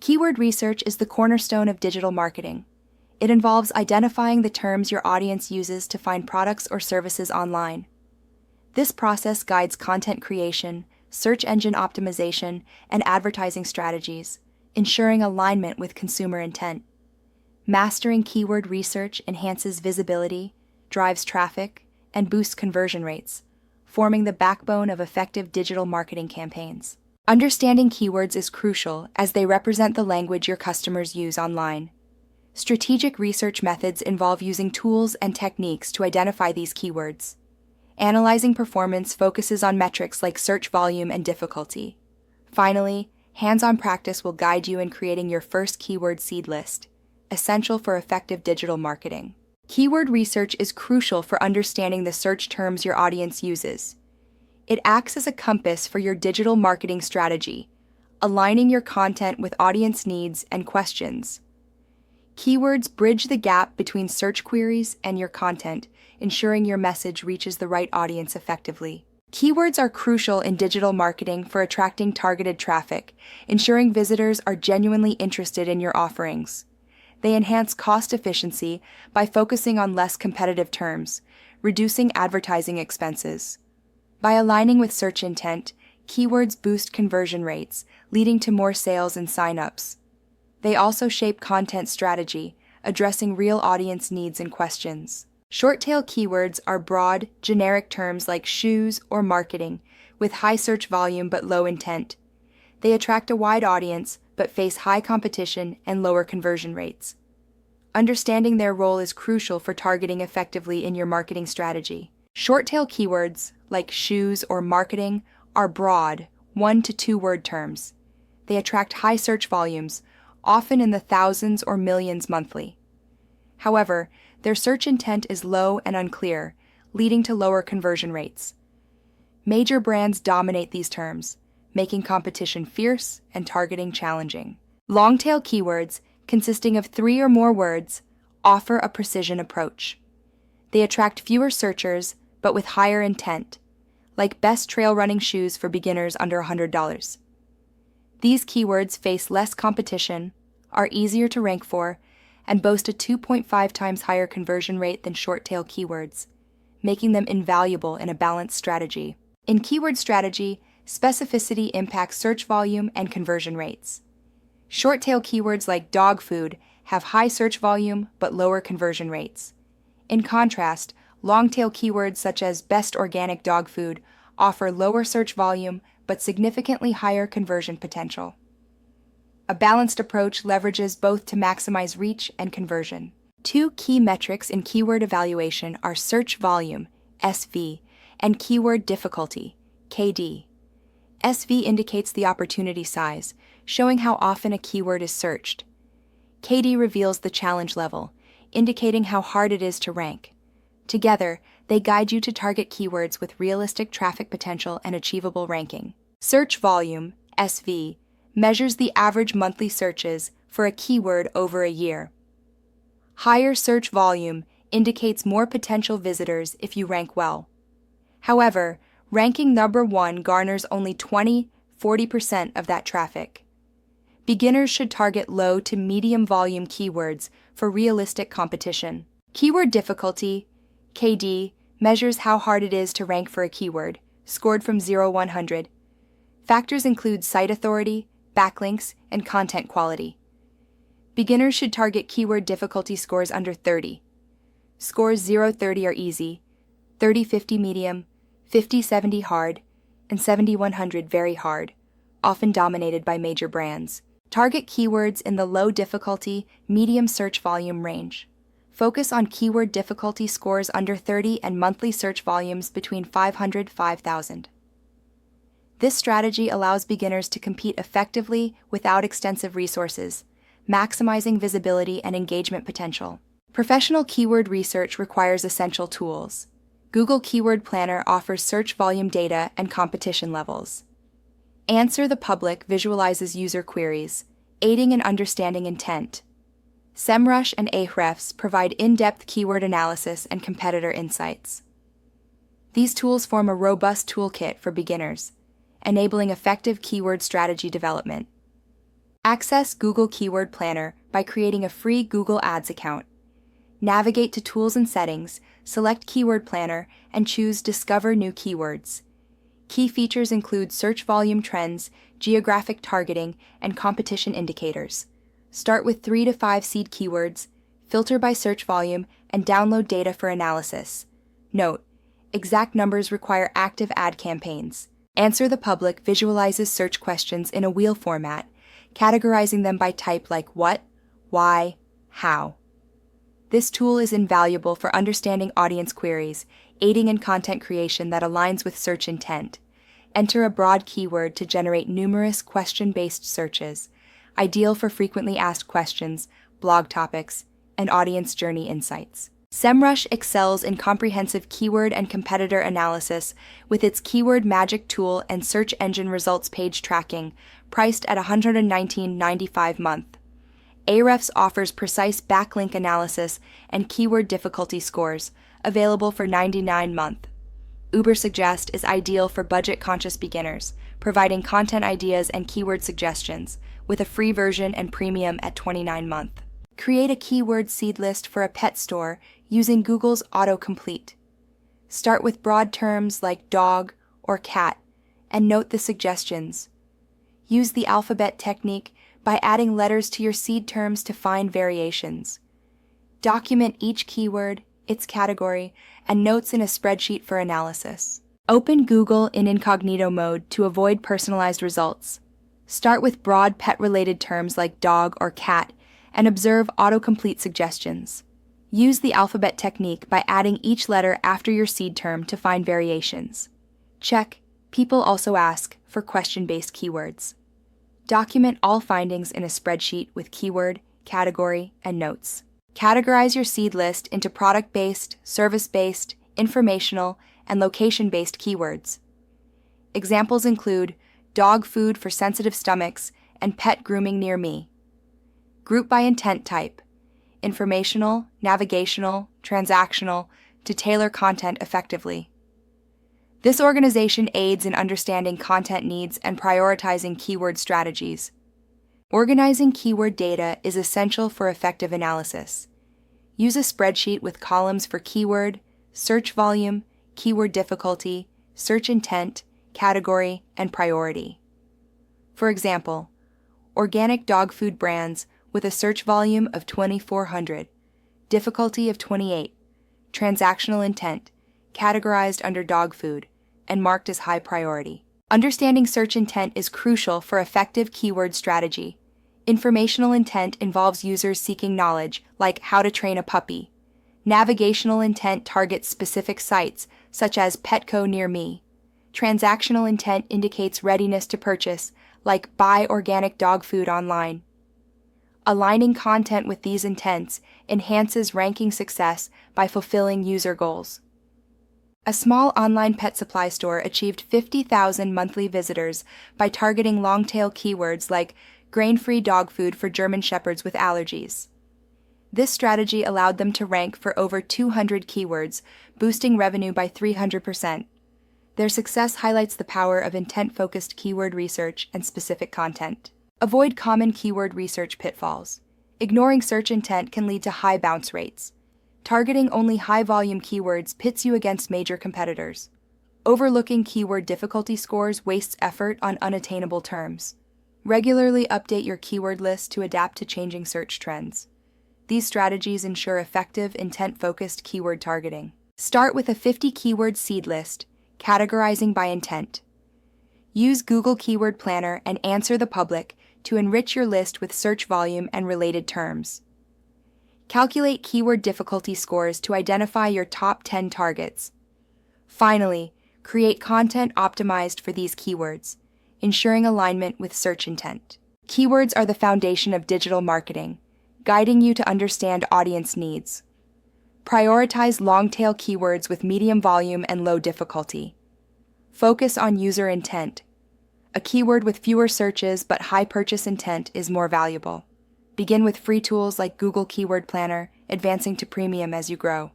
Keyword research is the cornerstone of digital marketing. It involves identifying the terms your audience uses to find products or services online. This process guides content creation, search engine optimization, and advertising strategies, ensuring alignment with consumer intent. Mastering keyword research enhances visibility, drives traffic, and boosts conversion rates, forming the backbone of effective digital marketing campaigns. Understanding keywords is crucial as they represent the language your customers use online. Strategic research methods involve using tools and techniques to identify these keywords. Analyzing performance focuses on metrics like search volume and difficulty. Finally, hands-on practice will guide you in creating your first keyword seed list, essential for effective digital marketing. Keyword research is crucial for understanding the search terms your audience uses. It acts as a compass for your digital marketing strategy, aligning your content with audience needs and questions. Keywords bridge the gap between search queries and your content, ensuring your message reaches the right audience effectively. Keywords are crucial in digital marketing for attracting targeted traffic, ensuring visitors are genuinely interested in your offerings. They enhance cost efficiency by focusing on less competitive terms, reducing advertising expenses. By aligning with search intent, keywords boost conversion rates, leading to more sales and sign-ups. They also shape content strategy, addressing real audience needs and questions. Short-tail keywords are broad, generic terms like shoes or marketing, with high search volume but low intent. They attract a wide audience but face high competition and lower conversion rates. Understanding their role is crucial for targeting effectively in your marketing strategy. Short-tail keywords, like shoes or marketing, are broad, 1 to 2 word terms. They attract high search volumes, often in the thousands or millions monthly. However, their search intent is low and unclear, leading to lower conversion rates. Major brands dominate these terms, making competition fierce and targeting challenging. Long-tail keywords, consisting of 3 or more words, offer a precision approach. They attract fewer searchers, but with higher intent, like best trail running shoes for beginners under $100. These keywords face less competition, are easier to rank for, and boast a 2.5 times higher conversion rate than short-tail keywords, making them invaluable in a balanced strategy. In keyword strategy, specificity impacts search volume and conversion rates. Short-tail keywords like dog food have high search volume but lower conversion rates. In contrast, long-tail keywords such as best organic dog food offer lower search volume but significantly higher conversion potential. A balanced approach leverages both to maximize reach and conversion. 2 key metrics in keyword evaluation are search volume, SV, and keyword difficulty, KD. SV indicates the opportunity size, showing how often a keyword is searched. KD reveals the challenge level, indicating how hard it is to rank. Together, they guide you to target keywords with realistic traffic potential and achievable ranking. Search volume, SV, measures the average monthly searches for a keyword over a year. Higher search volume indicates more potential visitors if you rank well. However, ranking number 1 garners only 20–40% of that traffic. Beginners should target low to medium volume keywords for realistic competition. Keyword difficulty, KD, measures how hard it is to rank for a keyword, scored from 0–100. Factors include site authority, backlinks, and content quality. Beginners should target keyword difficulty scores under 30. Scores 0–30 are easy, 30–50 medium, 50–70 hard, and 70–100 very hard, often dominated by major brands. Target keywords in the low difficulty, medium search volume range. Focus on keyword difficulty scores under 30 and monthly search volumes between 500–5,000. This strategy allows beginners to compete effectively without extensive resources, maximizing visibility and engagement potential. Professional keyword research requires essential tools. Google Keyword Planner offers search volume data and competition levels. Answer the Public visualizes user queries, aiding in understanding intent. SEMrush and Ahrefs provide in-depth keyword analysis and competitor insights. These tools form a robust toolkit for beginners, enabling effective keyword strategy development. Access Google Keyword Planner by creating a free Google Ads account. Navigate to Tools and Settings, select Keyword Planner, and choose Discover New Keywords. Key features include search volume trends, geographic targeting, and competition indicators. Start with 3 to 5 seed keywords, filter by search volume, and download data for analysis. Note: exact numbers require active ad campaigns. Answer the Public visualizes search questions in a wheel format, categorizing them by type like what, why, how. This tool is invaluable for understanding audience queries, aiding in content creation that aligns with search intent. Enter a broad keyword to generate numerous question-based searches, ideal for frequently asked questions, blog topics, and audience journey insights. SEMrush excels in comprehensive keyword and competitor analysis with its Keyword Magic tool and search engine results page tracking, priced at $119.95 a month. Ahrefs offers precise backlink analysis and keyword difficulty scores, available for $99 a month. Ubersuggest is ideal for budget-conscious beginners, providing content ideas and keyword suggestions, with a free version and premium at $29 a month. Create a keyword seed list for a pet store using Google's autocomplete. Start with broad terms like dog or cat and note the suggestions. Use the alphabet technique by adding letters to your seed terms to find variations. Document each keyword, its category, and notes in a spreadsheet for analysis. Open Google in incognito mode to avoid personalized results. Start with broad pet-related terms like dog or cat and observe autocomplete suggestions. Use the alphabet technique by adding each letter after your seed term to find variations. Check People also ask for question-based keywords. Document all findings in a spreadsheet with keyword, category, and notes. Categorize your seed list into product-based, service-based, informational, and location-based keywords. Examples include dog food for sensitive stomachs and pet grooming near me. Group by intent type: informational, navigational, transactional, to tailor content effectively. This organization aids in understanding content needs and prioritizing keyword strategies. Organizing keyword data is essential for effective analysis. Use a spreadsheet with columns for keyword, search volume, keyword difficulty, search intent, category, and priority. For example, organic dog food brands with a search volume of 2,400, difficulty of 28, transactional intent, categorized under dog food, and marked as high priority. Understanding search intent is crucial for effective keyword strategy. Informational intent involves users seeking knowledge, like how to train a puppy. Navigational intent targets specific sites, such as Petco near me. Transactional intent indicates readiness to purchase, like buy organic dog food online. Aligning content with these intents enhances ranking success by fulfilling user goals. A small online pet supply store achieved 50,000 monthly visitors by targeting long-tail keywords like grain-free dog food for German Shepherds with allergies. This strategy allowed them to rank for over 200 keywords, boosting revenue by 300%. Their success highlights the power of intent-focused keyword research and specific content. Avoid common keyword research pitfalls. Ignoring search intent can lead to high bounce rates. Targeting only high-volume keywords pits you against major competitors. Overlooking keyword difficulty scores wastes effort on unattainable terms. Regularly update your keyword list to adapt to changing search trends. These strategies ensure effective, intent-focused keyword targeting. Start with a 50-keyword seed list, categorizing by intent. Use Google Keyword Planner and Answer the Public to enrich your list with search volume and related terms. Calculate keyword difficulty scores to identify your top 10 targets. Finally, create content optimized for these keywords, ensuring alignment with search intent. Keywords are the foundation of digital marketing, guiding you to understand audience needs. Prioritize long-tail keywords with medium volume and low difficulty. Focus on user intent. A keyword with fewer searches but high purchase intent is more valuable. Begin with free tools like Google Keyword Planner, advancing to premium as you grow.